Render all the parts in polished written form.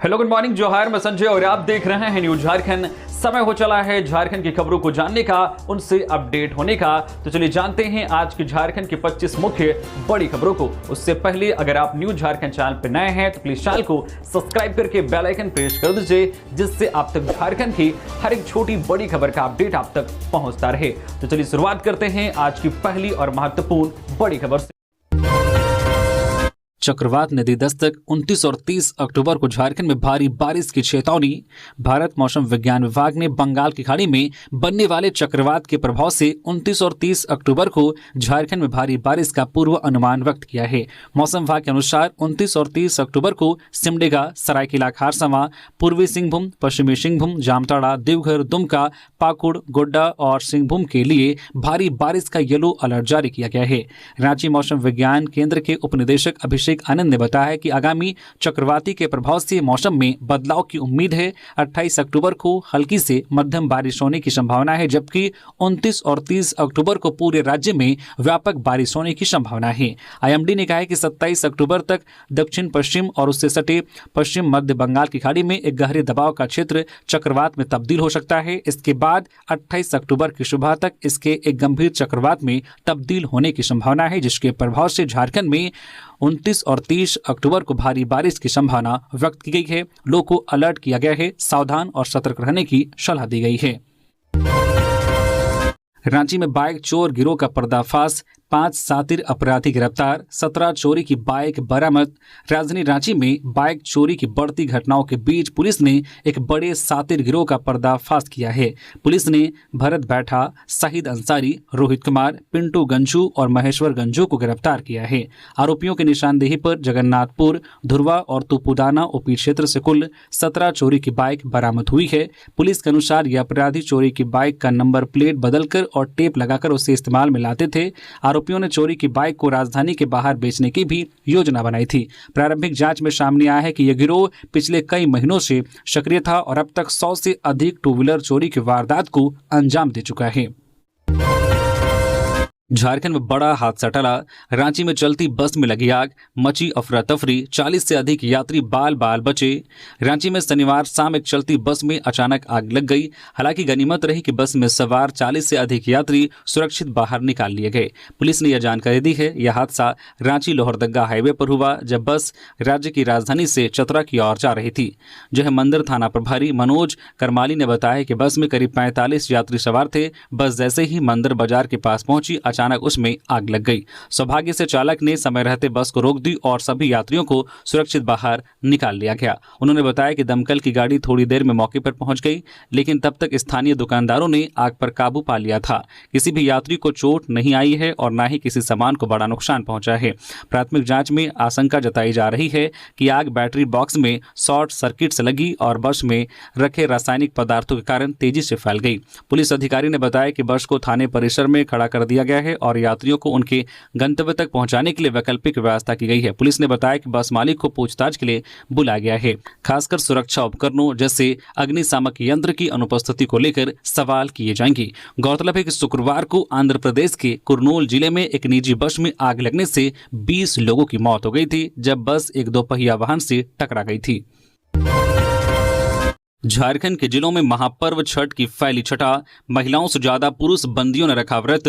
Hello, good morning, जोहार। मैं संजय और आप देख रहे हैं न्यूज झारखंड। समय हो चला है झारखंड की खबरों को जानने का, उनसे अपडेट होने का। तो चलिए जानते हैं आज की झारखंड की 25 मुख्य बड़ी खबरों को। उससे पहले अगर आप न्यूज झारखंड चैनल पर नए हैं तो प्लीज चैनल को सब्सक्राइब करके बेल आइकन प्रेस कर दीजिए, जिससे आप तक झारखंड की हर एक छोटी बड़ी खबर का अपडेट आप तक पहुंचता रहे। तो चलिए शुरुआत करते हैं आज की पहली और महत्वपूर्ण बड़ी खबर से। चक्रवात ने दी दस्तक। 29 और 30 अक्टूबर को झारखंड में भारी बारिश की चेतावनी। भारत मौसम विज्ञान विभाग ने बंगाल की खाड़ी में बनने वाले चक्रवात के प्रभाव से 29 और 30 अक्टूबर को झारखंड में भारी बारिश का पूर्व अनुमान व्यक्त किया है। मौसम विभाग के अनुसार 29 और 30 अक्टूबर को सिमडेगा, सरायकेला खारसावां, पूर्वी सिंहभूम, पश्चिमी सिंहभूम, जामताड़ा, देवघर, दुमका, पाकुड़, गोड्डा और सिंहभूम के लिए भारी बारिश का येलो अलर्ट जारी किया गया है। रांची मौसम विज्ञान केंद्र के उपनिदेशक अभिषेक आनंद ने बताया कि आगामी चक्रवाती के प्रभाव से मौसम में बदलाव की उम्मीद है। 28 अक्टूबर को हल्की से मध्यम बारिश होने की संभावना है, जबकि 29 और 30 अक्टूबर को पूरे राज्य में व्यापक बारिश होने की संभावना है। आईएमडी ने कहा है कि 27 अक्टूबर तक दक्षिण पश्चिम और उससे सटे पश्चिम मध्य बंगाल की खाड़ी में एक गहरे दबाव का क्षेत्र चक्रवात में तब्दील हो सकता है। इसके बाद 28 अक्टूबर की सुबह तक इसके एक गंभीर चक्रवात में तब्दील होने की संभावना है, जिसके प्रभाव से झारखंड में 29 और 30 अक्टूबर को भारी बारिश की संभावना व्यक्त की गई है। लोगों को अलर्ट किया गया है, सावधान और सतर्क रहने की सलाह दी गई है। रांची में बाइक चोर गिरोह का पर्दाफाश, 5 शातिर अपराधी गिरफ्तार, 17 चोरी की बाइक बरामद। राजधानी रांची में बाइक चोरी की बढ़ती घटनाओं के बीच पुलिस ने एक बड़े शातिर गिरोह का पर्दाफाश किया है। पुलिस ने भरत बैठा, शाहिद अंसारी, रोहित कुमार, पिंटू गंजू और महेश्वर गंजू को गिरफ्तार किया है। आरोपियों की निशानदेही पर जगन्नाथपुर, धुरवा और तुपुदाना ओपी क्षेत्र से कुल 17 चोरी की बाइक बरामद हुई है। पुलिस के अनुसार ये अपराधी चोरी की बाइक का नंबर प्लेट बदलकर और टेप लगाकर उसे इस्तेमाल में लाते थे। आरोपियों ने चोरी की बाइक को राजधानी के बाहर बेचने की भी योजना बनाई थी। प्रारंभिक जांच में सामने आया है कि यह गिरोह पिछले कई महीनों से सक्रिय था और अब तक 100 से अधिक टू व्हीलर चोरी की वारदात को अंजाम दे चुका है। झारखंड में बड़ा हादसा टला। रांची में चलती बस में लगी आग, मची अफरा तफरी, 40 से अधिक यात्री बाल बाल बचे। रांची में शनिवार शाम एक चलती बस में अचानक आग लग गई। हालांकि गनीमत रही कि बस में सवार 40 से अधिक यात्री सुरक्षित बाहर निकाल लिए गए। पुलिस ने यह जानकारी दी है। यह हादसा रांची लोहरदगा हाईवे पर हुआ, जब बस राज्य की राजधानी से चतरा की ओर जा रही थी। जयमंदिर थाना प्रभारी मनोज करमाली ने बताया कि बस में करीब 45 यात्री सवार थे। बस जैसे ही मंदिर बाजार के पास पहुंची, अचानक उसमें आग लग गई। सौभाग्य से चालक ने समय रहते बस को रोक दी और सभी यात्रियों को सुरक्षित बाहर निकाल लिया गया। उन्होंने बताया कि दमकल की गाड़ी थोड़ी देर में मौके पर पहुंच गई, लेकिन तब तक स्थानीय दुकानदारों ने आग पर काबू पा लिया था। किसी भी यात्री को चोट नहीं आई है और न ही किसी सामान को बड़ा नुकसान पहुंचा है। प्राथमिक जांच में आशंका जताई जा रही है कि आग बैटरी बॉक्स में शॉर्ट सर्किट से लगी और बस में रखे रासायनिक पदार्थों के कारण तेजी से फैल गई। पुलिस अधिकारी ने बताया कि बस को थाने परिसर में खड़ा कर दिया गया है और यात्रियों को उनके गंतव्य तक पहुंचाने के लिए वैकल्पिक व्यवस्था की गई है। पुलिस ने बताया कि बस मालिक को पूछताछ के लिए बुलाया गया है। खासकर सुरक्षा उपकरणों जैसे अग्निशामक यंत्र की अनुपस्थिति को लेकर सवाल किए जाएंगे। गौरतलब है कि शुक्रवार को आंध्र प्रदेश के कुर्नूल जिले में एक निजी बस में आग लगने से 20 लोगों की मौत हो गई थी, जब बस एक दोपहिया वाहन से टकरा गई थी। झारखंड के जिलों में महापर्व छठ की फैली छठा। महिलाओं से ज्यादा पुरुष बंदियों ने रखा व्रत।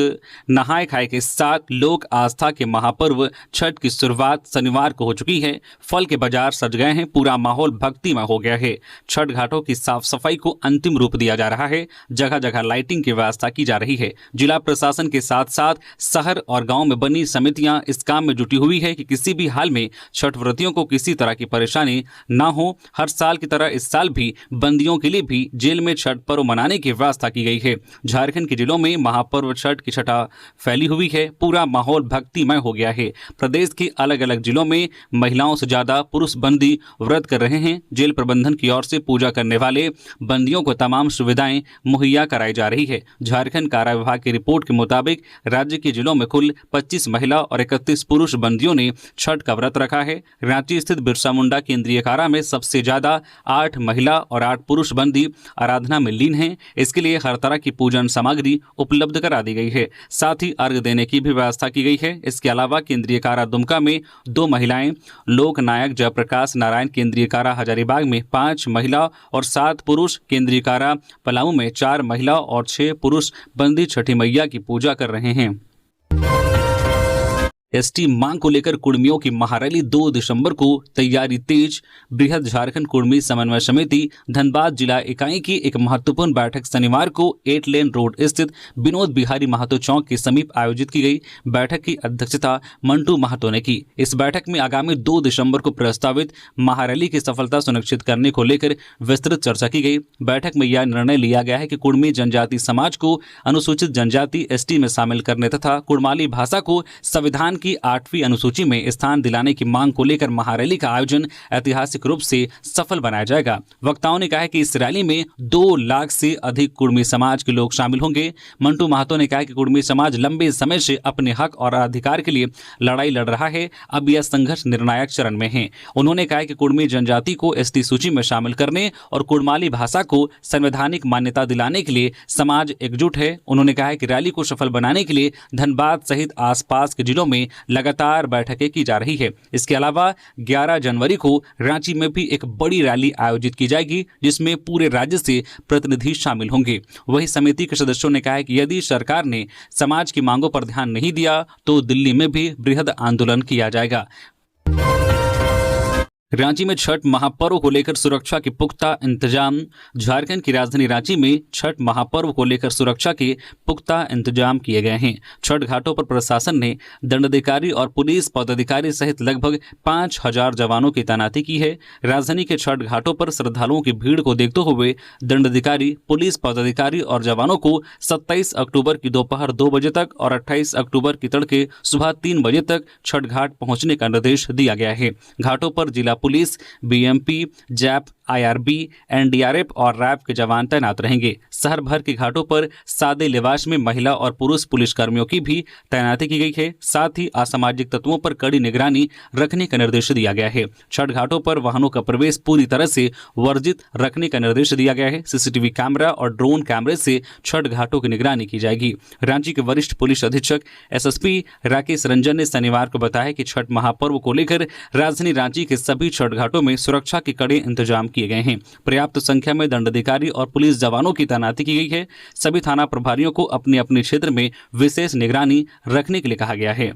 नहाए खाए के साथ लोक आस्था के महापर्व छठ की शुरुआत शनिवार को हो चुकी है। फल के बाजार सज गए हैं, पूरा माहौल भक्तिमय हो गया है। छठ घाटों की साफ सफाई को अंतिम रूप दिया जा रहा है। जगह जगह लाइटिंग की व्यवस्था की जा रही है। जिला प्रशासन के साथ साथ शहर और गाँव में बनी समितियां इस काम में जुटी हुई है कि किसी भी हाल में छठ व्रतियों को किसी तरह की परेशानी न हो। हर साल की तरह इस साल भी बंदियों के लिए भी जेल में छठ पर्व मनाने की व्यवस्था की गई है। झारखंड के जिलों में महापर्व छठ की छठा फैली हुई है। पूरा माहौल भक्तिमय हो गया है। प्रदेश के अलग अलग जिलों में महिलाओं से ज्यादा पुरुष बंदी व्रत कर रहे हैं। जेल प्रबंधन की ओर से पूजा करने वाले बंदियों को तमाम सुविधाएं मुहैया कराई जा रही है। झारखंड कारा विभाग की रिपोर्ट के मुताबिक राज्य के जिलों में कुल 25 महिला और 31 पुरुष बंदियों ने छठ का व्रत रखा है। रांची स्थित बिरसा मुंडा केंद्रीय कारा में सबसे ज्यादा 8 महिला और 8 60 पुरुष बंदी आराधना में लीन हैं। इसके लिए हर तरह की पूजन सामग्री उपलब्ध करा दी गई है। साथ ही अर्घ देने की भी व्यवस्था की गई है। इसके अलावा केंद्रीय कारा दुमका में 2 महिलाएं, लोक नायक जयप्रकाश नारायण केंद्रीय कारा हजारीबाग में 5 महिला और 7 पुरुष, केंद्रीय कारा पलामू में 4 महिला और 6 पुरुष बंदी छठी मैया की पूजा कर रहे हैं। एसटी मांग को लेकर कुर्मियों की महारैली 2 दिसंबर को, तैयारी तेज। बृहद झारखंड कुर्मी समन्वय समिति धनबाद जिला इकाई की एक महत्वपूर्ण बैठक शनिवार को 8 लेन रोड स्थित विनोद बिहारी महतो चौक के समीप आयोजित की गई। बैठक की अध्यक्षता मंटू महतो ने की। इस बैठक में आगामी 2 दिसंबर को प्रस्तावित महारैली की सफलता सुनिश्चित करने को लेकर विस्तृत चर्चा की गई। बैठक में यह निर्णय लिया गया है कि कुर्मी जनजाति समाज को अनुसूचित जनजाति एसटी में शामिल करने तथा कुड़माली भाषा को संविधान की 8वीं अनुसूची में स्थान दिलाने की मांग को लेकर महारैली का आयोजन ऐतिहासिक रूप से सफल बनाया जाएगा। वक्ताओं ने कहा है कि इस रैली में 2 लाख से अधिक कुर्मी समाज के लोग शामिल होंगे। मंटू महतो ने कहा कि कुर्मी समाज लंबे समय से अपने हक और अधिकार के लिए लड़ाई लड़ रहा है। अब यह संघर्ष निर्णायक चरण में है। उन्होंने कहा कि कुर्मी जनजाति को एसटी सूची में शामिल करने और कुड़माली भाषा को संवैधानिक मान्यता दिलाने के लिए समाज एकजुट है। उन्होंने कहा कि रैली को सफल बनाने के लिए धनबाद सहित आसपास के जिलों में लगातार बैठकें की जा रही है। इसके अलावा 11 जनवरी को रांची में भी एक बड़ी रैली आयोजित की जाएगी, जिसमें पूरे राज्य से प्रतिनिधि शामिल होंगे। वही समिति के सदस्यों ने कहा है कि यदि सरकार ने समाज की मांगों पर ध्यान नहीं दिया तो दिल्ली में भी बृहद आंदोलन किया जाएगा। रांची में छठ महापर्व को लेकर सुरक्षा के पुख्ता इंतजाम। झारखंड की राजधानी रांची में छठ महापर्व को लेकर सुरक्षा के पुख्ता इंतजाम किए गए हैं। छठ घाटों पर प्रशासन ने दंडाधिकारी और पुलिस पदाधिकारी सहित लगभग 5000 जवानों की तैनाती की है। राजधानी के छठ घाटों पर श्रद्धालुओं की भीड़ को देखते हुए दंडाधिकारी, पुलिस पदाधिकारी और जवानों को 27 अक्टूबर की दोपहर 2 बजे तक और 28 अक्टूबर की तड़के सुबह 3 बजे तक छठ घाट पहुंचने का निर्देश दिया गया है। घाटों पर जिला police, BMP, JAP, IRB, NDRF और रैब के जवान तैनात रहेंगे। शहर भर के घाटों पर सादे लिबास में महिला और पुरुष पुलिसकर्मियों की भी तैनाती की गई है। साथ ही असामाजिक तत्वों पर कड़ी निगरानी रखने का निर्देश दिया गया है। छठ घाटों पर वाहनों का प्रवेश पूरी तरह से वर्जित रखने का निर्देश दिया गया है। सीसीटीवी कैमरा और ड्रोन कैमरे से छठ घाटों की निगरानी की जाएगी। रांची के वरिष्ठ पुलिस अधीक्षक एसएसपी राकेश रंजन ने शनिवार को बताया कि छठ महापर्व को लेकर राजधानी रांची के सभी छठ घाटों में सुरक्षा के कड़े इंतजाम किए गए हैं। पर्याप्त संख्या में दंडाधिकारी और पुलिस जवानों की तैनाती की गई है। सभी थाना प्रभारियों को अपने अपने क्षेत्र में विशेष निगरानी रखने के लिए कहा गया है।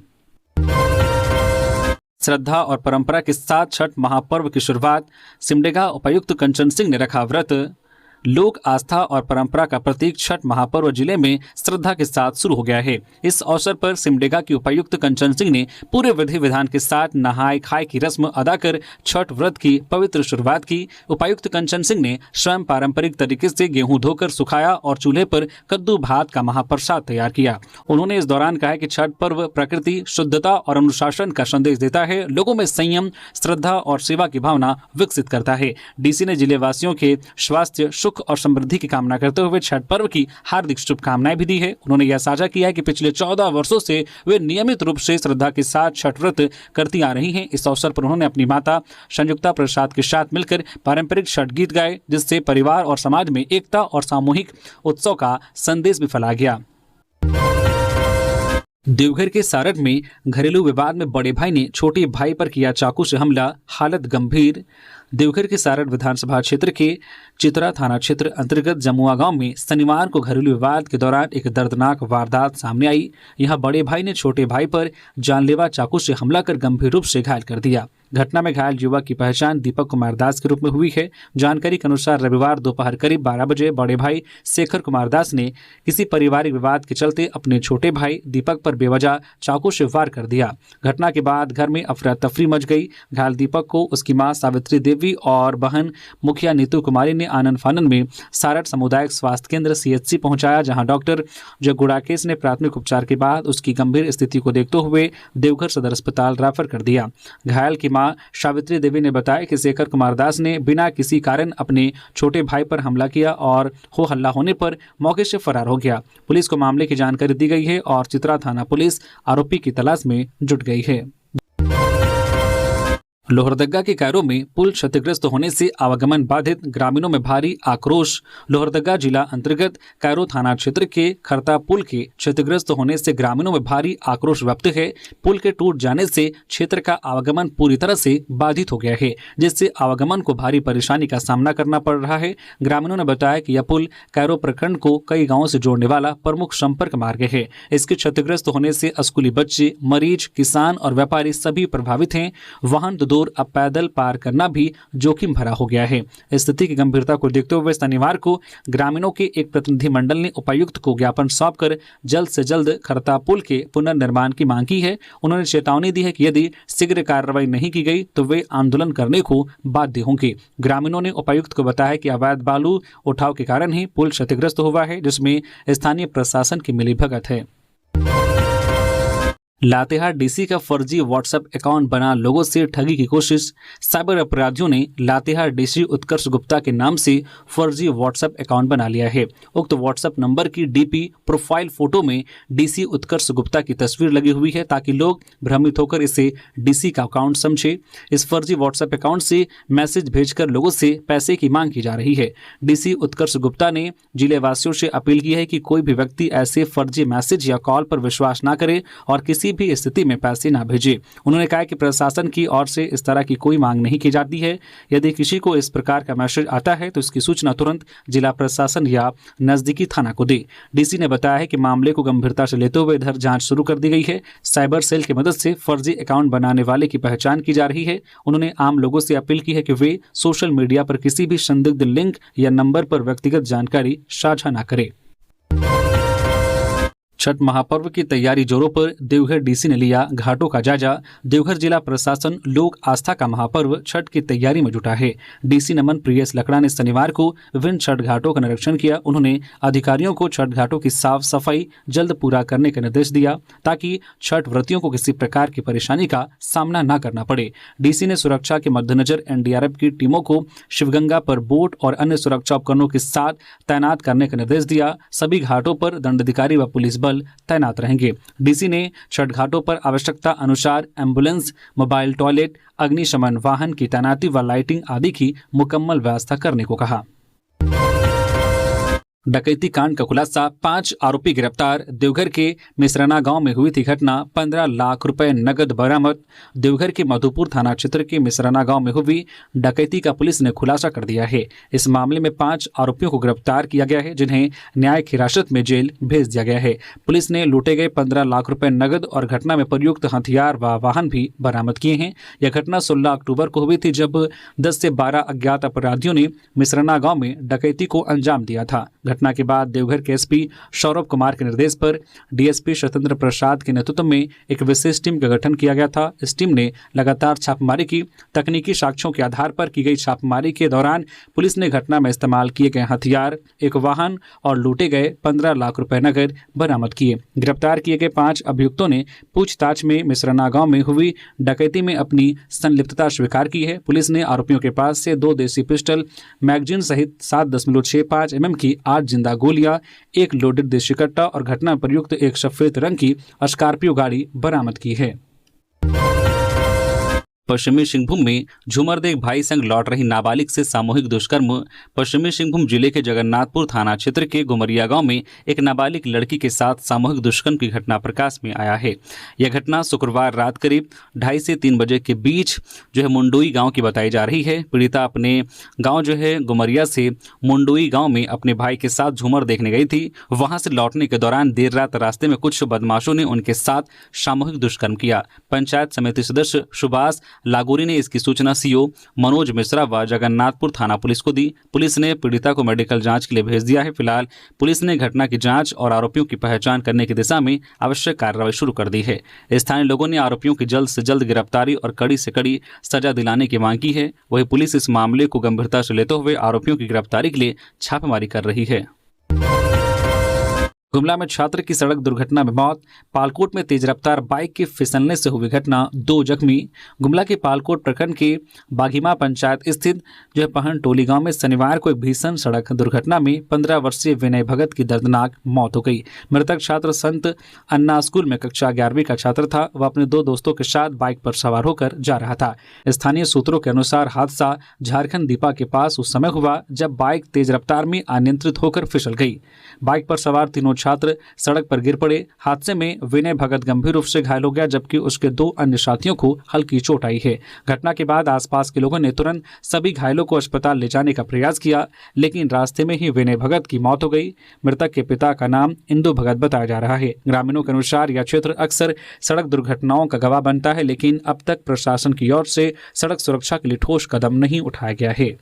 श्रद्धा और परंपरा के साथ छठ महापर्व की शुरुआत। सिमडेगा उपायुक्त कंचन सिंह ने रखा व्रत। लोक आस्था और परंपरा का प्रतीक छठ महापर्व जिले में श्रद्धा के साथ शुरू हो गया है। इस अवसर पर सिमडेगा की उपायुक्त कंचन सिंह ने पूरे विधि विधान के साथ नहाय खाए की रस्म अदा कर छठ व्रत की पवित्र शुरुआत की। उपायुक्त कंचन सिंह ने स्वयं पारंपरिक तरीके से गेहूं धोकर सुखाया और चूल्हे पर कद्दू भात का महाप्रसाद तैयार किया। उन्होंने इस दौरान कहा कि छठ पर्व प्रकृति, शुद्धता और अनुशासन का संदेश देता है, लोगों में संयम, श्रद्धा और सेवा की भावना विकसित करता है। डीसी ने जिले वासियों के स्वास्थ्य, सुख और समृद्धि की कामना करते हुए छठ पर्व की हार्दिक शुभकामनाएं भी दी है। उन्होंने यह साझा किया है कि पिछले 14 वर्षों से वे नियमित रूप से श्रद्धा के साथ छठ व्रत करती आ रही हैं। इस अवसर पर उन्होंने अपनी माता संयुक्ता प्रसाद के साथ मिलकर पारंपरिक छठ गीत गाए, जिससे परिवार और समाज में एकता और सामूहिक उत्सव का संदेश भी फैला गया। देवघर के सारठ में घरेलू विवाद में बड़े भाई ने छोटे भाई पर किया चाकू से हमला, हालत गंभीर। देवघर के सारठ विधानसभा क्षेत्र के चित्रा थाना क्षेत्र अंतर्गत जमुआ गांव में शनिवार को घरेलू विवाद के दौरान एक दर्दनाक वारदात सामने आई। यहां बड़े भाई ने छोटे भाई पर जानलेवा चाकू से हमला कर गंभीर रूप से घायल कर दिया। घटना में घायल युवक की पहचान दीपक कुमार दास के रूप में हुई है। जानकारी के अनुसार रविवार दोपहर करीब 12 बजे बड़े भाई शेखर कुमार दास ने किसी पारिवारिक विवाद के चलते अपने छोटे भाई दीपक पर बेवजह चाकू से वार कर दिया। घटना के बाद घर में अफरा तफरी मच गई। घायल दीपक को उसकी मां सावित्री देवी और बहन मुखिया नीतू कुमारी ने आनन फानन में सारठ सामुदायिक स्वास्थ्य केंद्र सीएचसी पहुंचाया, जहां डॉक्टर जगुड़ाकेश ने प्राथमिक उपचार के बाद उसकी गंभीर स्थिति को देखते हुए देवघर सदर अस्पताल रेफर कर दिया। घायल की मां सावित्री देवी ने बताया कि शेखर कुमार दास ने बिना किसी कारण अपने छोटे भाई पर हमला किया और हो हल्ला होने पर मौके से फरार हो गया। पुलिस को मामले की जानकारी दी गई है और चित्रा थाना पुलिस आरोपी की तलाश में जुट गई है। लोहरदगा के कैरो में पुल क्षतिग्रस्त होने से आवागमन बाधित, ग्रामीणों में भारी आक्रोश। लोहरदगा जिला अंतर्गत कैरो थाना क्षेत्र के खरता पुल के क्षतिग्रस्त होने से ग्रामीणों में भारी आक्रोश व्यक्त है। पुल के टूट जाने से क्षेत्र का आवागमन पूरी तरह से बाधित हो गया है, जिससे आवागमन को भारी परेशानी का सामना करना पड़ रहा है। ग्रामीणों ने बताया कि यह पुल कैरो प्रखंड को कई गाँवों से जोड़ने वाला प्रमुख संपर्क मार्ग है। इसके क्षतिग्रस्त होने से स्कूली बच्चे, मरीज, किसान और व्यापारी सभी प्रभावित हैं। वाहन दूर अब पैदल पार करना भी जोखिम भरा हो गया है। स्थिति की गंभीरता को देखते हुए शनिवार को ग्रामीणों के एक प्रतिनिधि मंडल ने उपायुक्त को ज्ञापन सौंपकर जल्द से जल्द खरता पुल के पुनर्निर्माण की मांग की है। उन्होंने चेतावनी दी है कि यदि शीघ्र कार्रवाई नहीं की गई तो वे आंदोलन करने को बाध्य होंगे। ग्रामीणों ने उपायुक्त को बताया कि अवैध बालू उठाव के कारण ही पुल क्षतिग्रस्त हुआ है, जिसमें स्थानीय प्रशासन की मिलीभगत है। लातेहार डीसी का फर्जी व्हाट्सएप अकाउंट बना लोगों से ठगी की कोशिश। साइबर अपराधियों ने लातेहार डीसी उत्कर्ष गुप्ता के नाम से फर्जी व्हाट्सएप अकाउंट बना लिया है। उक्त व्हाट्सएप नंबर की डीपी प्रोफाइल फोटो में डीसी उत्कर्ष गुप्ता की तस्वीर लगी हुई है, ताकि लोग भ्रमित होकर इसे डीसी का अकाउंट समझे। इस फर्जी व्हाट्सएप अकाउंट से मैसेज भेजकर लोगों से पैसे की मांग की जा रही है। डीसी उत्कर्ष गुप्ता ने जिले वासियों से अपील की है कि कोई भी व्यक्ति ऐसे फर्जी मैसेज या कॉल पर विश्वास न करे और किसी भी स्थिति में पैसे ना भेजे। उन्होंने कहा कि प्रशासन की ओर से इस तरह की कोई मांग नहीं की जाती है। यदि किसी को इस प्रकार का मैसेज आता है तो इसकी सूचना तुरंत जिला प्रशासन या नजदीकी थाना को दे। डीसी ने बताया है कि मामले को गंभीरता से लेते हुए इधर जांच शुरू कर दी गई है। साइबर सेल की मदद से फर्जी अकाउंट बनाने वाले की पहचान की जा रही है। उन्होंने आम लोगों से अपील की है कि वे सोशल मीडिया पर किसी भी संदिग्ध लिंक या नंबर पर व्यक्तिगत जानकारी साझा न करें। छठ महापर्व की तैयारी जोरों पर, देवघर डीसी ने लिया घाटों का जायजा। देवघर जिला प्रशासन लोक आस्था का महापर्व छठ की तैयारी में जुटा है। डीसी नमन प्रियस लकड़ा ने शनिवार को विभिन्न छठ घाटों का निरीक्षण किया। उन्होंने अधिकारियों को छठ घाटों की साफ सफाई जल्द पूरा करने का निर्देश दिया, ताकि छठ व्रतियों को किसी प्रकार की परेशानी का सामना न करना पड़े। डीसी ने सुरक्षा के मद्देनजर एनडीआरएफ की टीमों को शिवगंगा पर बोट और अन्य सुरक्षा उपकरणों के साथ तैनात करने का निर्देश दिया। सभी घाटों पर दंडाधिकारी व पुलिस बल तैनात रहेंगे। डीसी ने छठ घाटों पर आवश्यकता अनुसार एम्बुलेंस, मोबाइल टॉयलेट, अग्निशमन वाहन की तैनाती व लाइटिंग आदि की मुकम्मल व्यवस्था करने को कहा। डकैती कांड का खुलासा, 5 आरोपी गिरफ्तार। देवघर के मिसराना गांव में हुई थी घटना, 15 लाख रुपए नगद बरामद। देवघर के मधुपुर थाना क्षेत्र के मिसराना गांव में हुई डकैती का पुलिस ने खुलासा कर दिया है। इस मामले में 5 आरोपियों को गिरफ्तार किया गया है, जिन्हें न्यायिक हिरासत में जेल भेज दिया गया है। पुलिस ने लूटे गए 15 लाख रुपए नगद और घटना में प्रयुक्त हथियार व वाहन भी बरामद किए हैं। यह घटना 16 अक्टूबर को हुई थी, जब 10 से 12 अज्ञात अपराधियों ने मिसराना गांव में डकैती को अंजाम दिया था। घटना के बाद देवघर के एसपी सौरभ कुमार के निर्देश पर डीएसपी स्वतंत्र प्रसाद के नेतृत्व में एक विशेष टीम का गठन किया गया था। इस टीम ने लगातार छापेमारी की। तकनीकी साक्ष्यों के आधार पर की गई छापेमारी के दौरान पुलिस ने घटना में इस्तेमाल किए गए हथियार, एक वाहन और लूटे गए 15 लाख रुपए नगद बरामद किए। गिरफ्तार किए गए 5 अभियुक्तों ने पूछताछ में मिसराना गांव में हुई डकैती में अपनी संलिप्तता स्वीकार की है। पुलिस ने आरोपियों के पास से 2 देसी पिस्टल, मैगजीन सहित 7.65 mm की 8 जिंदा गोलियां, 1 लोडेड देशी कट्टा और घटना में प्रयुक्त एक सफेद रंग की स्कॉर्पियो गाड़ी बरामद की है। पश्चिमी सिंहभूम में झूमर देख भाई संग लौट रही नाबालिग से सामूहिक दुष्कर्म। पश्चिमी सिंहभूम जिले के जगन्नाथपुर थाना क्षेत्र के गुमरिया गांव में एक नाबालिग लड़की के साथ सामूहिक दुष्कर्म की घटना प्रकाश में आया है। यह घटना शुक्रवार रात करीब 2:30 से 3 बजे के बीच मुंडोई गांव की बताई जा रही है। पीड़िता अपने गाँव गुमरिया से मुंडोई गाँव में अपने भाई के साथ झूमर देखने गई थी। वहाँ से लौटने के दौरान देर रात रास्ते में कुछ बदमाशों ने उनके साथ सामूहिक दुष्कर्म किया। पंचायत समिति सदस्य सुभाष लागोरी ने इसकी सूचना सीओ मनोज मिश्रा व जगन्नाथपुर थाना पुलिस को दी। पुलिस ने पीड़िता को मेडिकल जांच के लिए भेज दिया है। फिलहाल पुलिस ने घटना की जांच और आरोपियों की पहचान करने की दिशा में आवश्यक कार्रवाई शुरू कर दी है। स्थानीय लोगों ने आरोपियों की जल्द से जल्द गिरफ्तारी और कड़ी से कड़ी सजा दिलाने की मांग की है। वहीं पुलिस इस मामले को गंभीरता से लेते हुए आरोपियों की गिरफ्तारी के लिए छापेमारी कर रही है। गुमला में छात्र की सड़क दुर्घटना में मौत। पालकोट में तेज रफ्तार बाइक के फिसलने से हुई घटना, 2 जख्मी। गुमला के पालकोट प्रखंड के बाघीमा पंचायत स्थित पहन टोली गांव में शनिवार को एक भीषण सड़क दुर्घटना में 15 वर्षीय विनय भगत की दर्दनाक मौत हो गई। मृतक छात्र संत अन्ना स्कूल में कक्षा 11वीं का छात्र था। वह अपने 2 दोस्तों के साथ बाइक पर सवार होकर जा रहा था। स्थानीय सूत्रों के अनुसार हादसा झारखंड दीपा के पास उस समय हुआ जब बाइक तेज रफ्तार में अनियंत्रित होकर फिसल गई। बाइक पर सवार तीनों छात्र सड़क पर गिर पड़े। हादसे में विनय भगत गंभीर रूप से घायल हो गया, जबकि उसके 2 अन्य साथियों को हल्की चोट आई है। घटना के बाद आसपास के लोगों ने तुरंत सभी घायलों को अस्पताल ले जाने का प्रयास किया, लेकिन रास्ते में ही विनय भगत की मौत हो गई। मृतक के पिता का नाम इंदु भगत बताया जा रहा है। ग्रामीणों के अनुसार यह क्षेत्र अक्सर सड़क दुर्घटनाओं का गवाह बनता है, लेकिन अब तक प्रशासन की ओर से सड़क सुरक्षा के लिए ठोस कदम नहीं उठाया गया है।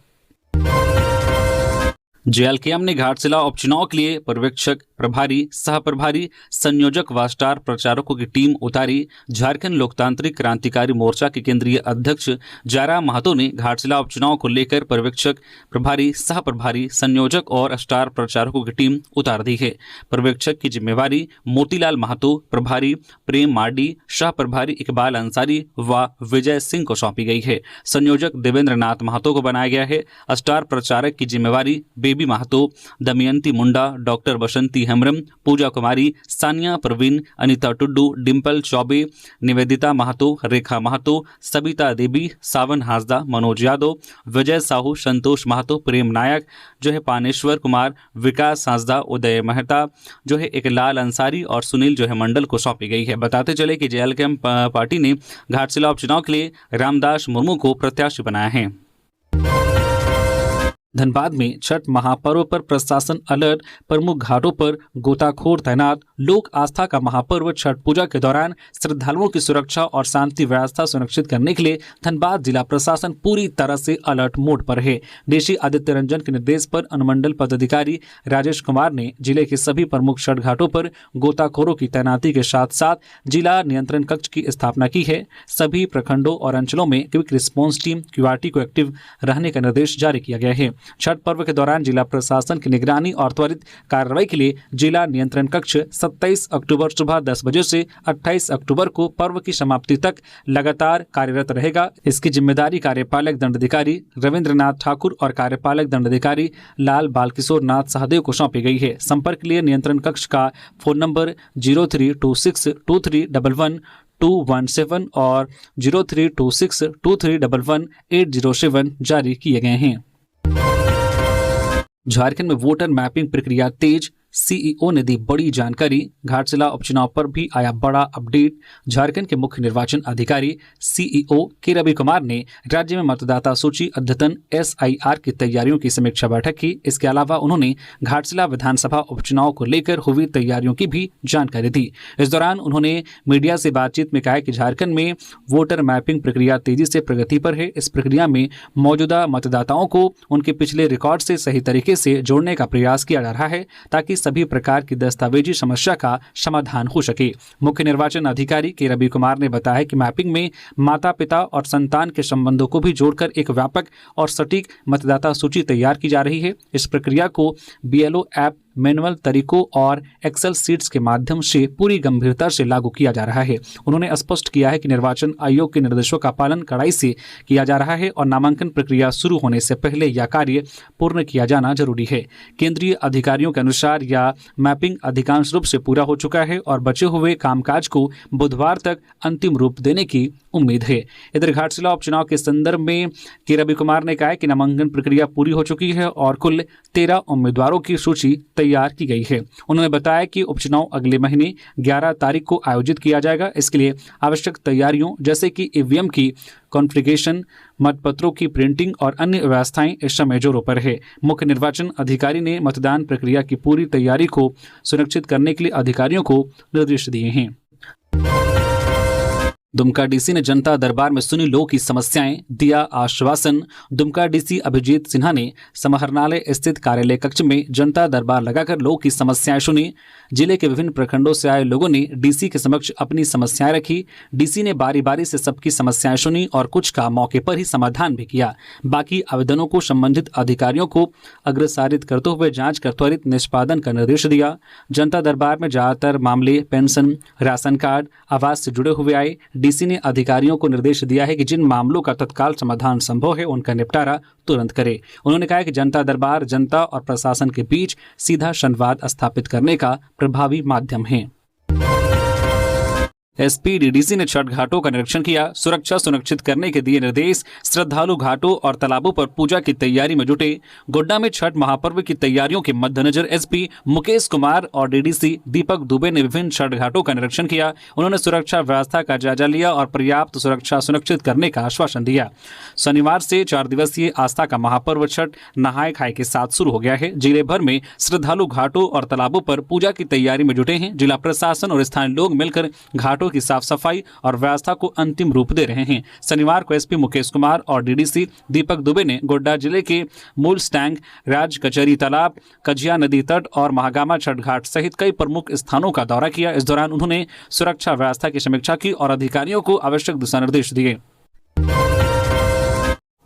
जेएलकेएम ने घाटशिला उपचुनाव के लिए पर्यवेक्षक, प्रभारी, सह प्रभारी, संयोजक व स्टार प्रचारकों की टीम उतारी। झारखंड लोकतांत्रिक क्रांतिकारी मोर्चा के केंद्रीय अध्यक्ष जयराम महतो ने घाटशिला उपचुनाव को लेकर पर्यवेक्षक, प्रभारी, सह प्रभारी, संयोजक और स्टार प्रचारकों की टीम उतार दी है। पर्यवेक्षक की जिम्मेवारी मोतीलाल महतो, प्रभारी प्रेम मार्डी, सह प्रभारी इकबाल अंसारी व विजय सिंह को सौंपी गई है। संयोजक देवेंद्र नाथ महतो को बनाया गया है। स्टार प्रचारक की जिम्मेवारी बेबी महतो, दमयंती मुंडा, डॉक्टर बसंती हेम्ब्रम, पूजा कुमारी, सानिया परवीन, अनीता टुड्डू, डिम्पल चौबे, निवेदिता महतो, रेखा महतो, सबिता देवी, सावन हासदा, मनोज यादव, विजय साहू, संतोष महतो, प्रेम नायक पानेश्वर कुमार, विकास हासदा, उदय मेहता एक लाल अंसारी और सुनील मंडल को सौंपी गई है। बताते चले कि जेएलकेएम पार्टी ने घाटशिला उपचुनाव के लिए रामदास मुर्मू को प्रत्याशी बनाया है। धनबाद में छठ महापर्व पर प्रशासन अलर्ट, प्रमुख घाटों पर गोताखोर तैनात। लोक आस्था का महापर्व छठ पूजा के दौरान श्रद्धालुओं की सुरक्षा और शांति व्यवस्था सुनिश्चित करने के लिए धनबाद जिला प्रशासन पूरी तरह से अलर्ट मोड पर है। डीसी आदित्य रंजन के निर्देश पर अनुमंडल पदाधिकारी राजेश कुमार ने जिले के सभी प्रमुख छठ घाटों पर गोताखोरों की तैनाती के साथ साथ जिला नियंत्रण कक्ष की स्थापना की है। सभी प्रखंडों और अंचलों में क्विक रिस्पॉन्स टीम क्यूआरटी को एक्टिव रहने का निर्देश जारी किया गया है। छठ पर्व के दौरान जिला प्रशासन की निगरानी और त्वरित कार्रवाई के लिए जिला नियंत्रण कक्ष 27 अक्टूबर सुबह 10 बजे से 28 अक्टूबर को पर्व की समाप्ति तक लगातार कार्यरत रहेगा। इसकी जिम्मेदारी कार्यपालक दंडाधिकारी रविंद्रनाथ ठाकुर और कार्यपालक दंडाधिकारी लाल बालकिशोर नाथ सहदेव को सौंपी गई है। संपर्क के लिए नियंत्रण कक्ष का फोन नंबर 0326231117 और 03262311 जारी किए गए हैं। झारखंड में वोटर मैपिंग प्रक्रिया तेज, सीईओ ने दी बड़ी जानकारी। घाटशिला उपचुनाव पर भी आया बड़ा अपडेट। झारखंड के मुख्य निर्वाचन अधिकारी सीईओ के रवि कुमार ने राज्य में मतदाता सूची अद्यतन SIR की तैयारियों की समीक्षा बैठक की। इसके अलावा उन्होंने घाटशिला विधानसभा उपचुनाव को लेकर हुई तैयारियों की भी जानकारी दी। इस दौरान उन्होंने मीडिया से बातचीत में कहा कि झारखंड में वोटर मैपिंग प्रक्रिया तेजी से प्रगति पर है। इस प्रक्रिया में मौजूदा मतदाताओं को उनके पिछले रिकॉर्ड से सही तरीके से जोड़ने का प्रयास किया जा रहा है ताकि सभी प्रकार की दस्तावेजी समस्या का समाधान हो सके। मुख्य निर्वाचन अधिकारी के रवि कुमार ने बताया कि मैपिंग में माता पिता और संतान के संबंधों को भी जोड़कर एक व्यापक और सटीक मतदाता सूची तैयार की जा रही है। इस प्रक्रिया को BLO ऐप, मैनुअल तरीकों और एक्सेल सीट्स के माध्यम से पूरी गंभीरता से लागू किया जा रहा है। उन्होंने स्पष्ट किया है कि निर्वाचन आयोग के निर्देशों का पालन कड़ाई से किया जा रहा है और नामांकन प्रक्रिया शुरू होने से पहले यह कार्य पूर्ण किया जाना जरूरी है। केंद्रीय अधिकारियों के अनुसार यह मैपिंग अधिकांश रूप से पूरा हो चुका है और बचे हुए कामकाज को बुधवार तक अंतिम रूप देने की उम्मीद है। इधर घाटशिला उपचुनाव के संदर्भ में के रवि कुमार ने कहा कि नामांकन प्रक्रिया पूरी हो चुकी है और कुल 13 उम्मीदवारों की सूची तैयार की गई है। उन्होंने बताया कि उपचुनाव अगले महीने 11 तारीख को आयोजित किया जाएगा। इसके लिए आवश्यक तैयारियों जैसे कि EVM की कॉन्फ़िगरेशन, मतपत्रों की प्रिंटिंग और अन्य व्यवस्थाएं इस समय जोरों पर है। मुख्य निर्वाचन अधिकारी ने मतदान प्रक्रिया की पूरी तैयारी को सुनिश्चित करने के लिए अधिकारियों को निर्देश दिए हैं। दुमका डीसी ने जनता दरबार में सुनी लोगों की समस्याएं, दिया आश्वासन। दुमका डीसी अभिजीत सिन्हा ने समाहरणालय स्थित कार्यालय कक्ष में जनता दरबार लगाकर लोगों की समस्याएं सुनी। जिले के विभिन्न प्रखंडों से आए लोगों ने डीसी के समक्ष अपनी समस्याएं रखी। डीसी ने बारी बारी से सबकी समस्याएं सुनी और कुछ का मौके पर ही समाधान भी किया। बाकी आवेदनों को संबंधित अधिकारियों को अग्रसारित करते हुए जांच कर त्वरित निष्पादन का निर्देश दिया। जनता दरबार में ज्यादातर मामले पेंशन, राशन कार्ड, आवास से जुड़े हुए आए। डीसी ने अधिकारियों को निर्देश दिया है कि जिन मामलों का तत्काल समाधान संभव है उनका निपटारा तुरंत करे। उन्होंने कहा कि जनता दरबार जनता और प्रशासन के बीच सीधा संवाद स्थापित करने का प्रभावी माध्यम है। एसपी डीडीसी ने छठ घाटों का निरीक्षण किया, सुरक्षा सुनिश्चित करने के दिए निर्देश। श्रद्धालु घाटों और तालाबों पर पूजा की तैयारी में जुटे। गोड्डा में छठ महापर्व की तैयारियों के मद्देनजर एसपी मुकेश कुमार और डीडीसी दीपक दुबे ने विभिन्न छठ घाटों का निरीक्षण किया। उन्होंने सुरक्षा व्यवस्था का जायजा लिया और पर्याप्त सुरक्षा सुनिश्चित करने का आश्वासन दिया। शनिवार से 4 दिवसीय आस्था का महापर्व छठ नहाय खाए के साथ शुरू हो गया है। जिले भर में श्रद्धालु घाटों और तालाबों पर पूजा की तैयारी में जुटे हैं। जिला प्रशासन और स्थानीय लोग मिलकर घाटों की साफ सफाई और व्यवस्था को अंतिम रूप दे रहे हैं। शनिवार को एसपी मुकेश कुमार और डीडीसी दीपक दुबे ने गोड्डा जिले के मूल स्टैंग, राज कचहरी तालाब, कजिया नदी तट और महागामा छठ घाट सहित कई प्रमुख स्थानों का दौरा किया। इस दौरान उन्होंने सुरक्षा व्यवस्था की समीक्षा की और अधिकारियों को आवश्यक दिशा निर्देश दिए।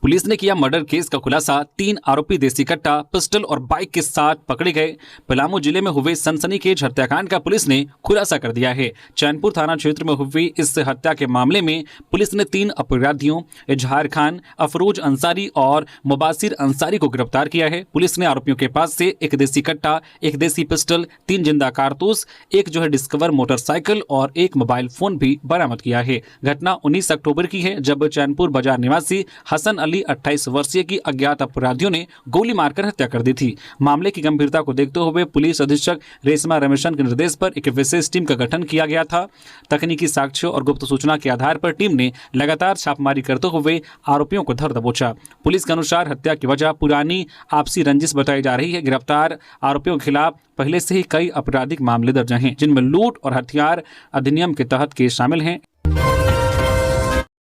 पुलिस ने किया मर्डर केस का खुलासा। 3 आरोपी देसी कट्टा, पिस्टल और बाइक के साथ पकड़े गए। पलामू जिले में हुए सनसनीखेज हत्याकांड का पुलिस ने खुलासा कर दिया है। चैनपुर थाना क्षेत्र में हुई इस हत्या के मामले में पुलिस ने 3 अपराधियों इजहार खान, अफरोज अंसारी और मुबासिर अंसारी को गिरफ्तार किया है। पुलिस ने आरोपियों के पास से 1 देसी कट्टा, 1 देसी पिस्टल, 3 जिंदा कारतूस, 1 डिस्कवर मोटरसाइकिल और 1 मोबाइल फोन भी बरामद किया है। घटना 19 अक्टूबर की है, जब चैनपुर बाजार निवासी हसन 28 वर्षीय की अज्ञात अपराधियों ने गोली मारकर हत्या कर दी थी। मामले की गंभीरता को देखते हुए पुलिस अधीक्षक रेशमा रमेशन के निर्देश पर एक विशेष टीम का गठन किया गया था। तकनीकी साक्ष्यों और गुप्त सूचना के आधार पर टीम ने लगातार छापेमारी करते हुए आरोपियों को धर दबोचा। पुलिस के अनुसार हत्या की वजह पुरानी आपसी रंजिश बताई जा रही है। गिरफ्तार आरोपियों के खिलाफ पहले से ही कई आपराधिक मामले दर्ज हैं, जिनमें लूट और हथियार अधिनियम के तहत केस शामिल हैं।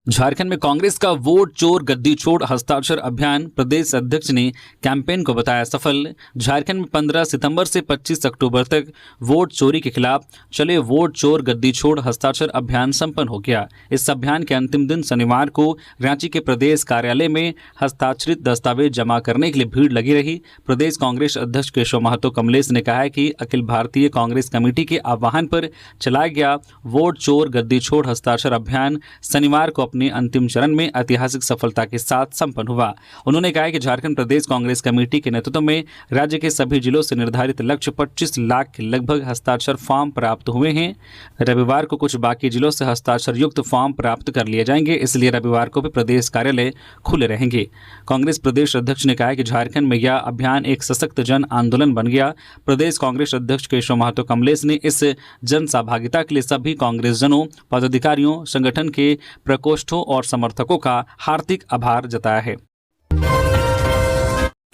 झारखंड में कांग्रेस का वोट चोर गद्दी छोड़ हस्ताक्षर अभियान प्रदेश अध्यक्ष ने कैंपेन को बताया सफल। झारखंड में 15 सितंबर से 25 अक्टूबर तक वोट चोरी के खिलाफ चले वोट चोर गद्दी छोड़ हस्ताक्षर अभियान संपन्न हो गया। इस अभियान के अंतिम दिन शनिवार को रांची के प्रदेश कार्यालय में हस्ताक्षरित दस्तावेज जमा करने के लिए भीड़ लगी रही। प्रदेश कांग्रेस अध्यक्ष केशव महतो कमलेश ने कहा है कि अखिल भारतीय कांग्रेस कमेटी के आह्वान पर चलाया गया वोट चोर गद्दी छोड़ हस्ताक्षर अभियान शनिवार को अपने अंतिम चरण में ऐतिहासिक सफलता के साथ संपन्न हुआ। उन्होंने कहा कि झारखंड प्रदेश कांग्रेस कमेटी के नेतृत्व में राज्य के सभी जिलों से निर्धारित लक्ष्य 25 लाख के लगभग हस्ताक्षर फॉर्म प्राप्त हुए हैं। रविवार को कुछ बाकी जिलों से हस्ताक्षर युक्त फॉर्म प्राप्त कर लिए जाएंगे, इसलिए रविवार को भी प्रदेश कार्यालय खुले रहेंगे। कांग्रेस प्रदेश अध्यक्ष ने कहा कि झारखंड में यह अभियान एक सशक्त जन आंदोलन बन गया। प्रदेश कांग्रेस अध्यक्ष केशव महतो कमलेश ने इस जन सहभागिता के लिए सभी कांग्रेस जनों, पदाधिकारियों, संगठन के प्रकोष्ठों और समर्थकों का हार्दिक आभार जताया है।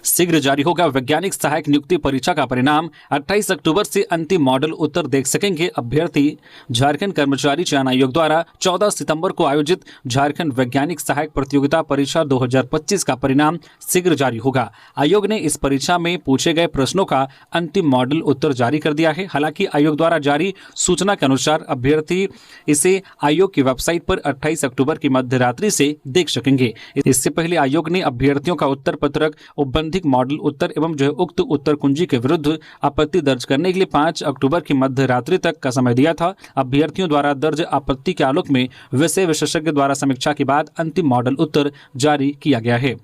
शीघ्र जारी होगा वैज्ञानिक सहायक नियुक्ति परीक्षा का परिणाम। 28 अक्टूबर से अंतिम मॉडल उत्तर देख सकेंगे अभ्यर्थी। झारखंड कर्मचारी चयन आयोग द्वारा 14 सितंबर को आयोजित झारखंड वैज्ञानिक सहायक प्रतियोगिता परीक्षा 2025 का परिणाम शीघ्र जारी होगा। आयोग ने इस परीक्षा में पूछे गए प्रश्नों का अंतिम मॉडल उत्तर जारी कर दिया है। हालांकि आयोग द्वारा जारी सूचना के अनुसार अभ्यर्थी इसे आयोग की वेबसाइट पर 28 अक्टूबर की मध्य रात्रि से देख सकेंगे। इससे पहले आयोग ने अभ्यर्थियों का उत्तर पत्रक, उपबंधित मॉडल उत्तर एवं उक्त उत्तर कुंजी के विरुद्ध आपत्ति दर्ज करने के लिए 5 अक्टूबर की मध्य रात्रि तक का समय दिया था। अभ्यर्थियों द्वारा दर्ज आपत्ति के आलोक में विषय विशेषज्ञ द्वारा समीक्षा के बाद अंतिम मॉडल उत्तर जारी किया गया है।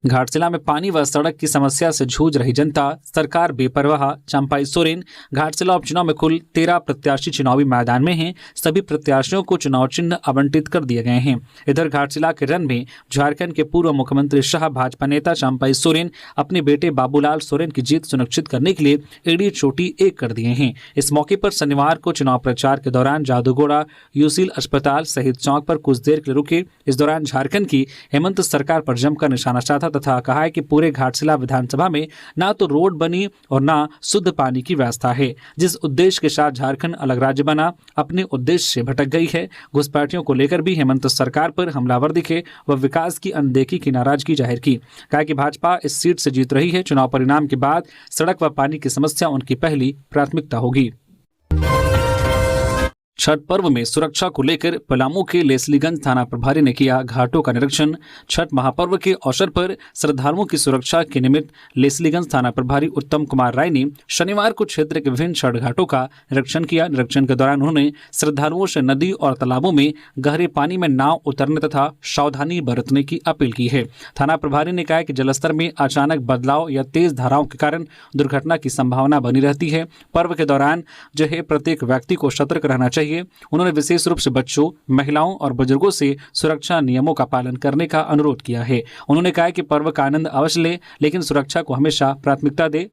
घाटशिला में पानी व सड़क की समस्या से जूझ रही जनता, सरकार बेपरवाह, चंपाई सोरेन। घाटशिला उपचुनाव में कुल 13 प्रत्याशी चुनावी मैदान में हैं। सभी प्रत्याशियों को चुनाव चिन्ह आवंटित कर दिए गए हैं। इधर घाटशिला के रन में झारखंड के पूर्व मुख्यमंत्री शाह भाजपा नेता चंपाई सोरेन अपने बेटे बाबूलाल सोरेन की जीत सुनिश्चित करने के लिए एड़ी चोटी एक कर दिए हैं। इस मौके पर शनिवार को चुनाव प्रचार के दौरान जादूगोड़ा यूसील अस्पताल शहीद चौक पर कुछ देर के लिए रुके। इस दौरान झारखंड की हेमंत सरकार पर जमकर निशाना साधा तथा कहा है कि पूरे घाटशिला विधानसभा में ना तो रोड बनी और ना शुद्ध पानी की व्यवस्था है। जिस उद्देश्य के साथ झारखंड अलग राज्य बना, अपने उद्देश्य से भटक गई है। घुसपैठियों को लेकर भी हेमंत सरकार पर हमलावर दिखे व विकास की अनदेखी की नाराजगी जाहिर की। कहा कि भाजपा इस सीट से जीत रही है, चुनाव परिणाम के बाद सड़क व पानी की समस्या उनकी पहली प्राथमिकता होगी। छठ पर्व में सुरक्षा को लेकर पलामू के लेस्लीगंज थाना प्रभारी ने किया घाटों का निरीक्षण। छठ महापर्व के अवसर पर श्रद्धालुओं की सुरक्षा के निमित्त लेस्लीगंज थाना प्रभारी उत्तम कुमार राय ने शनिवार को क्षेत्र के विभिन्न छठ घाटों का निरीक्षण किया। निरीक्षण के दौरान उन्होंने श्रद्धालुओं से नदी और तालाबों में गहरे पानी में नाव उतरने तथा सावधानी बरतने की अपील की है। थाना प्रभारी ने कहा कि जलस्तर में अचानक बदलाव या तेज धाराओं के कारण दुर्घटना की संभावना बनी रहती है। पर्व के दौरान जो है प्रत्येक व्यक्ति को सतर्क रहना चाहिए। उन्होंने विशेष रूप से बच्चों, महिलाओं और बुजुर्गों से सुरक्षा नियमों का पालन करने का अनुरोध किया है। उन्होंने कहा कि पर्व का आनंद अवश्य ले, लेकिन सुरक्षा को हमेशा प्राथमिकता दे।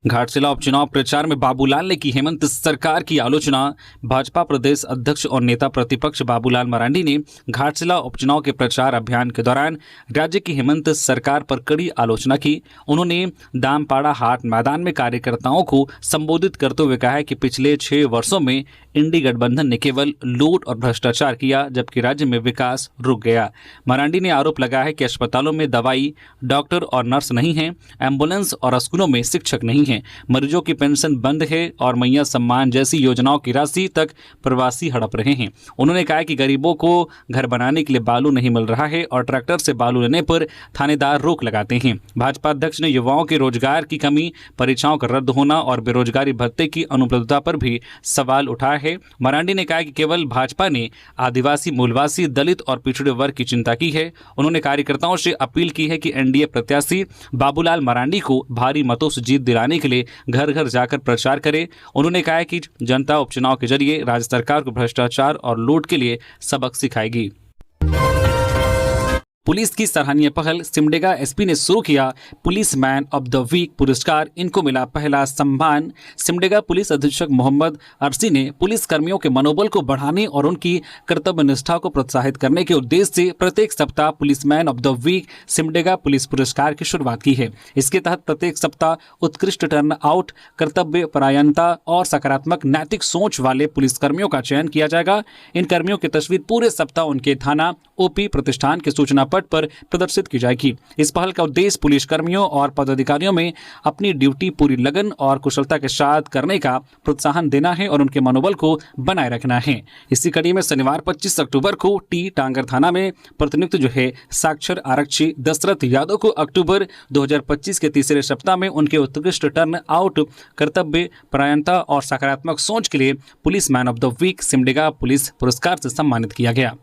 घाटशिला उपचुनाव प्रचार में बाबूलाल ने की हेमंत सरकार की आलोचना। भाजपा प्रदेश अध्यक्ष और नेता प्रतिपक्ष बाबूलाल मरांडी ने घाटशिला उपचुनाव के प्रचार अभियान के दौरान राज्य की हेमंत सरकार पर कड़ी आलोचना की। उन्होंने दामपाड़ा हाट मैदान में कार्यकर्ताओं को संबोधित करते हुए कहा कि पिछले 6 वर्षों में इंडी गठबंधन ने केवल लूट और भ्रष्टाचार किया, जबकि राज्य में विकास रुक गया। मरांडी ने आरोप लगाया है कि अस्पतालों में दवाई, डॉक्टर और नर्स नहीं हैं, एम्बुलेंस और स्कूलों में शिक्षक नहीं हैं, मरीजों की पेंशन बंद है और मैया सम्मान जैसी योजनाओं की राशि तक प्रवासी हड़प रहे हैं। उन्होंने कहा कि गरीबों को घर बनाने के लिए बालू नहीं मिल रहा है और ट्रैक्टर से बालू लेने पर थानेदार रोक लगाते हैं। भाजपा अध्यक्ष ने युवाओं के रोजगार की कमी, परीक्षाओं का रद्द होना और बेरोजगारी भत्ते की अनुपलब्धता पर भी सवाल उठाया है। मरांडी ने कहा कि केवल भाजपा ने आदिवासी, मूलवासी, दलित और पिछड़े वर्ग की चिंता की है। उन्होंने कार्यकर्ताओं से अपील की है कि एनडीए प्रत्याशी बाबूलाल मरांडी को भारी मतों से जीत दिलाने के लिए घर घर जाकर प्रचार करें। उन्होंने कहा कि जनता उपचुनाव के जरिए राज्य सरकार को भ्रष्टाचार और लूट के लिए सबक सिखाएगी। पुलिस की सराहनीय पहल, सिमडेगा एसपी ने शुरू किया police man of the week पुरस्कार। इनको मिला पहला सम्मान। सिमडेगा पुलिस अधीक्षक मोहम्मद अरसी ने पुलिस कर्मियों के मनोबल को बढ़ाने और उनकी कर्तव्य निष्ठा को प्रोत्साहित करने के उद्देश्य से प्रत्येक सप्ताह police man of the week Simdega police पुरस्कार की शुरुआत की है। इसके तहत प्रत्येक सप्ताह उत्कृष्ट टर्न आउट, कर्तव्य परायणता और सकारात्मक नैतिक सोच वाले पुलिस कर्मियों का चयन किया जाएगा। इन कर्मियों की तस्वीर पूरे सप्ताह उनके थाना ओपी प्रतिष्ठान के सूचना पट पर प्रदर्शित की जाएगी। इस पहल का उद्देश्य पुलिस कर्मियों और पदाधिकारियों में अपनी ड्यूटी पूरी लगन और कुशलता के साथ करने का प्रोत्साहन देना है और उनके मनोबल को बनाए रखना है। इसी कड़ी में शनिवार 25 अक्टूबर को टी टांगर थाना में प्रतिनियुक्त जो है साक्षर आरक्षी दशरथ यादव को अक्टूबर 2025 के तीसरे सप्ताह में उनके उत्कृष्ट टर्न आउट, कर्तव्य परायणता और सकारात्मक सोच के लिए police man of the week Simdega police पुरस्कार से सम्मानित किया गया।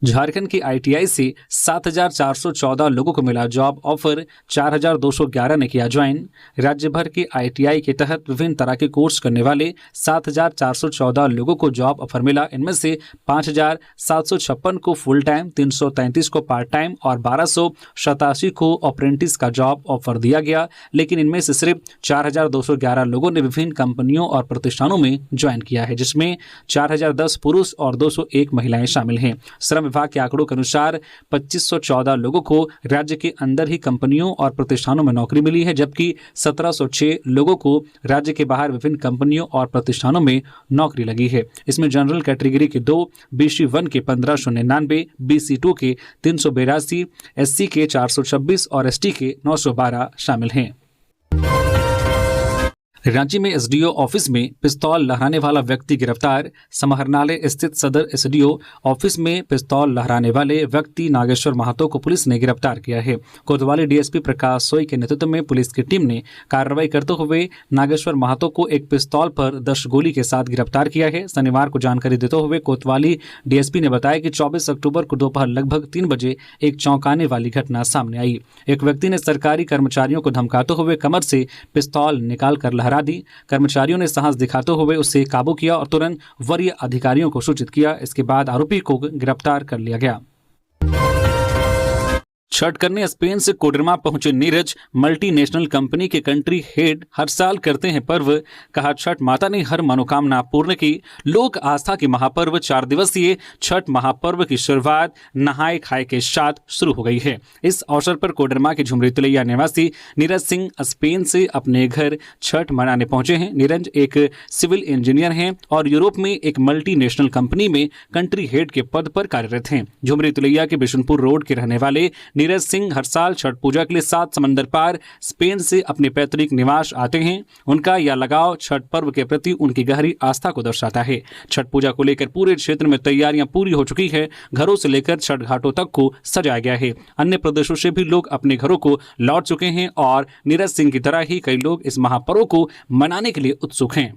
झारखंड की आईटीआई से 7,414 लोगों को मिला जॉब ऑफर, 4,211 ने किया ज्वाइन। राज्य भर के आईटीआई के तहत विभिन्न तरह के कोर्स करने वाले 7,414 लोगों को जॉब ऑफर मिला। इनमें से 5,756 को फुल टाइम, 333 को पार्ट टाइम और 1,287 को अप्रेंटिस का जॉब ऑफर दिया गया। लेकिन इनमें से सिर्फ 4,211 लोगों ने विभिन्न कंपनियों और प्रतिष्ठानों में ज्वाइन किया है, जिसमें 4,010 पुरुष और 201 महिलाएं शामिल हैं। श्रम विभाग के आंकड़ों के अनुसार 2,514 लोगों को राज्य के अंदर ही कंपनियों और प्रतिष्ठानों में नौकरी मिली है, जबकि 1,706 लोगों को राज्य के बाहर विभिन्न कंपनियों और प्रतिष्ठानों में नौकरी लगी है। इसमें जनरल कैटेगरी के 2, BC 1 के 1,599, BC 2 के 382, SC के 426 और ST के 912 शामिल हैं। रांची में एसडीओ ऑफिस में पिस्तौल लहराने वाला व्यक्ति गिरफ्तार। समाहरणालय स्थित सदर एसडीओ ऑफिस में पिस्तौल लहराने वाले व्यक्ति नागेश्वर महतो को पुलिस ने गिरफ्तार किया है। कोतवाली डीएसपी प्रकाश सोई के नेतृत्व में पुलिस की टीम ने कार्रवाई करते हुए नागेश्वर महतो को एक पिस्तौल पर 10 गोली के साथ गिरफ्तार किया है। शनिवार को जानकारी देते हुए कोतवाली डीएसपी ने बताया कि 24 अक्टूबर को दोपहर लगभग 3 बजे एक चौंकाने वाली घटना सामने आई। एक व्यक्ति ने सरकारी कर्मचारियों को धमकाते हुए कमर से पिस्तौल निकाल कर लहरा दी। कर्मचारियों ने साहस दिखाते हुए उसे काबू किया और तुरंत वरीय अधिकारियों को सूचित किया। इसके बाद आरोपी को गिरफ्तार कर लिया गया। छठ करने स्पेन से कोडरमा पहुंचे नीरज, मल्टीनेशनल कंपनी के कंट्री हेड हर साल करते हैं पर्व, कहा छठ माता ने हर मनोकामना पूर्ण की। लोक आस्था के महापर्व 4 दिवसीय छठ महापर्व की शुरुआत नहाए खाए के साथ शुरू हो गई है। इस अवसर पर कोडरमा के झुमरी तिलैया निवासी नीरज सिंह स्पेन से अपने घर छठ मनाने पहुंचे हैं। नीरज एक सिविल इंजीनियर हैं और यूरोप में एक मल्टीनेशनल कंपनी में कंट्री हेड के पद पर कार्यरत हैं। झुमरी तिलैया के बिशुनपुर रोड के रहने वाले नीरज सिंह हर साल छठ पूजा के लिए 7 समंदर पार स्पेन से अपने पैतृक निवास आते हैं। उनका यह लगाव छठ पर्व के प्रति उनकी गहरी आस्था को दर्शाता है। छठ पूजा को लेकर पूरे क्षेत्र में तैयारियां पूरी हो चुकी है। घरों से लेकर छठ घाटों तक को सजाया गया है। अन्य प्रदेशों से भी लोग अपने घरों को लौट चुके हैं और नीरज सिंह की तरह ही कई लोग इस महापर्व को मनाने के लिए उत्सुक हैं।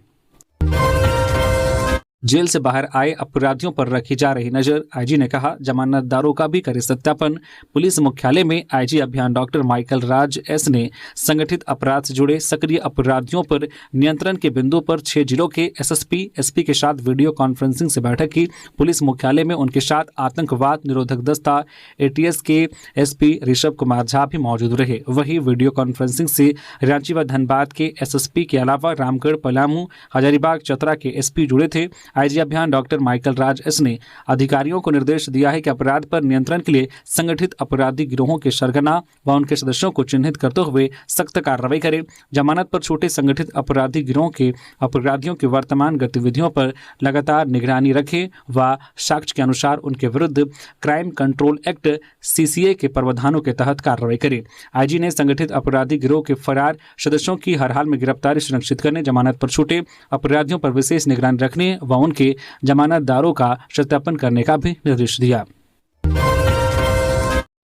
जेल से बाहर आए अपराधियों पर रखी जा रही नजर, आईजी ने कहा। जमानतदारों का भी करे सत्यापन। पुलिस मुख्यालय में आईजी अभियान डॉक्टर माइकल राज एस ने संगठित अपराध से जुड़े सक्रिय अपराधियों पर नियंत्रण के बिंदु पर 6 जिलों के एसएसपी एसपी के साथ वीडियो कॉन्फ्रेंसिंग से बैठक की। पुलिस मुख्यालय में उनके साथ आतंकवाद निरोधक दस्ता एटीएस के एसपी ऋषभ कुमार झा भी मौजूद रहे। वहीं वीडियो कॉन्फ्रेंसिंग से रांची व धनबाद के एसएसपी के अलावा रामगढ़, पलामू, हजारीबाग, चतरा के एसपी जुड़े थे। आईजी अभियान डॉक्टर माइकल राज एस ने अधिकारियों को निर्देश दिया है कि अपराध पर नियंत्रण के लिए संगठित अपराधी गिरोहों के सरगना व उनके सदस्यों को चिन्हित करते हुए सख्त कार्रवाई करें। जमानत पर छूटे संगठित अपराधी गिरोह के अपराधियों की वर्तमान गतिविधियों पर लगातार निगरानी रखें व साक्ष्य के अनुसार उनके विरुद्ध क्राइम कंट्रोल एक्ट सीसीए के प्रावधानों के तहत कार्रवाई करें। आईजी ने संगठित अपराधी गिरोह के फरार सदस्यों की हर हाल में गिरफ्तारी सुनिश्चित करने, जमानत पर छूटे अपराधियों पर विशेष निगरानी रखने व उनके जमानतदारों का सत्यापन करने का भी निर्देश दिया।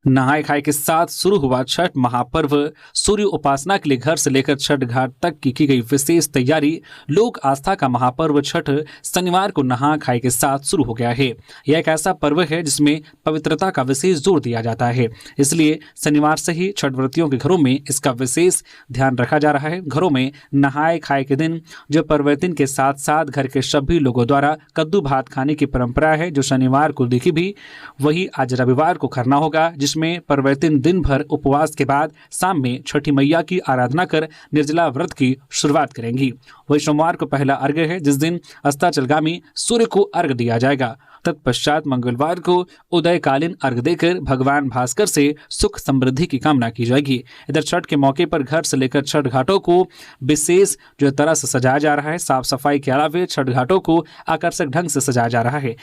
नहाए खाए के साथ शुरू हुआ छठ महापर्व। सूर्य उपासना के लिए घर से लेकर छठ घाट तक की गई विशेष तैयारी। लोक आस्था का महापर्व छठ शनिवार को नहा खाए के साथ शुरू हो गया है। यह एक ऐसा पर्व है जिसमें पवित्रता का विशेष जोर दिया जाता है, इसलिए शनिवार से ही छठ व्रतियों के घरों में इसका विशेष ध्यान रखा जा रहा है। घरों में नहाए खाए के दिन जो पर्वतिन के साथ साथ घर के सभी लोगों द्वारा कद्दू भात खाने की परंपरा है, जो शनिवार को दिखी भी, वही आज रविवार को खरना होगा, जिसमें पर्वतिन दिन भर उपवास के बाद शाम में छठी मैया की आराधना कर निर्जला व्रत की शुरुआत करेंगी। वही सोमवार को पहला अर्घ्य है, जिस दिन अस्ताचलगामी सूर्य को अर्घ्य दिया जाएगा। तत्पश्चात मंगलवार को उदयकालीन अर्घ्य देकर भगवान भास्कर से सुख समृद्धि की कामना की जाएगी। इधर छठ के मौके पर घर से लेकर छठ घाटों को विशेष जो तरह से सजाया जा रहा है। साफ सफाई के अलावा छठ घाटों को आकर्षक ढंग से सजाया जा रहा है।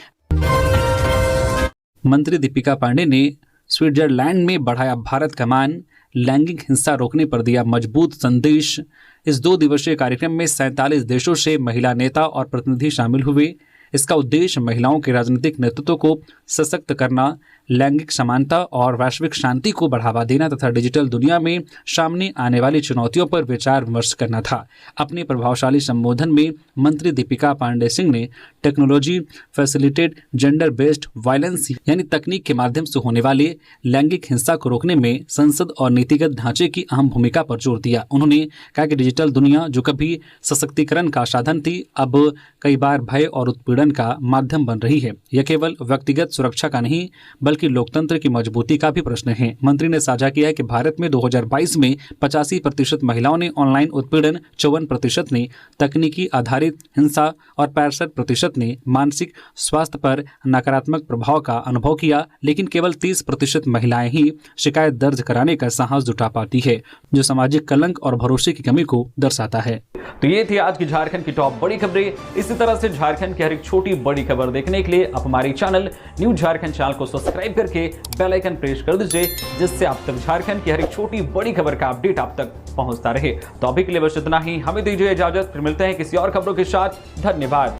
मंत्री दीपिका पांडे ने स्विट्जरलैंड में बढ़ाया भारत का मान, लैंगिक हिंसा रोकने पर दिया मजबूत संदेश। इस 2 दिवसीय कार्यक्रम में 47 देशों से महिला नेता और प्रतिनिधि शामिल हुए। इसका उद्देश्य महिलाओं के राजनीतिक नेतृत्व को सशक्त करना, लैंगिक समानता और वैश्विक शांति को बढ़ावा देना तथा डिजिटल दुनिया में सामने आने वाली चुनौतियों पर विचार विमर्श करना था। अपने प्रभावशाली संबोधन में मंत्री दीपिका पांडे सिंह ने technology facilitated gender based violence यानी तकनीक के माध्यम से होने वाले लैंगिक हिंसा को रोकने में संसद और नीतिगत ढांचे की अहम भूमिका पर जोर दिया। उन्होंने कहा कि डिजिटल दुनिया जो कभी सशक्तिकरण का साधन थी, अब कई बार भय और उत्पीड़न का माध्यम बन रही है। यह केवल व्यक्तिगत सुरक्षा का नहीं बल्कि लोकतंत्र की मजबूती का भी प्रश्न है। मंत्री ने साझा किया है कि भारत में 2022 में 85% महिलाओं ने ऑनलाइन उत्पीड़न, 54% ने तकनीकी आधारित हिंसा और 65% ने मानसिक स्वास्थ्य पर नकारात्मक प्रभाव का अनुभव किया, लेकिन केवल 30% महिलाएं ही शिकायत दर्ज कराने का साहस जुटा पाती है, जो सामाजिक कलंक और भरोसे की कमी को दर्शाता है। तो ये थी आज की झारखंड की टॉप बड़ी खबरें। इसी तरह से झारखंड की हर एक छोटी बड़ी खबर देखने के लिए आप हमारे चैनल न्यूज़ झारखंड चैनल को सब्सक्राइब करके बेल आइकन प्रेस कर दीजिए, जिससे आप तक झारखंड की हर एक छोटी बड़ी खबर का अपडेट आप तक पहुंचता रहे। तो अभी के लिए बस इतना ही, हमें दीजिए इजाजत, फिर मिलते हैं किसी और खबरों के साथ। धन्यवाद।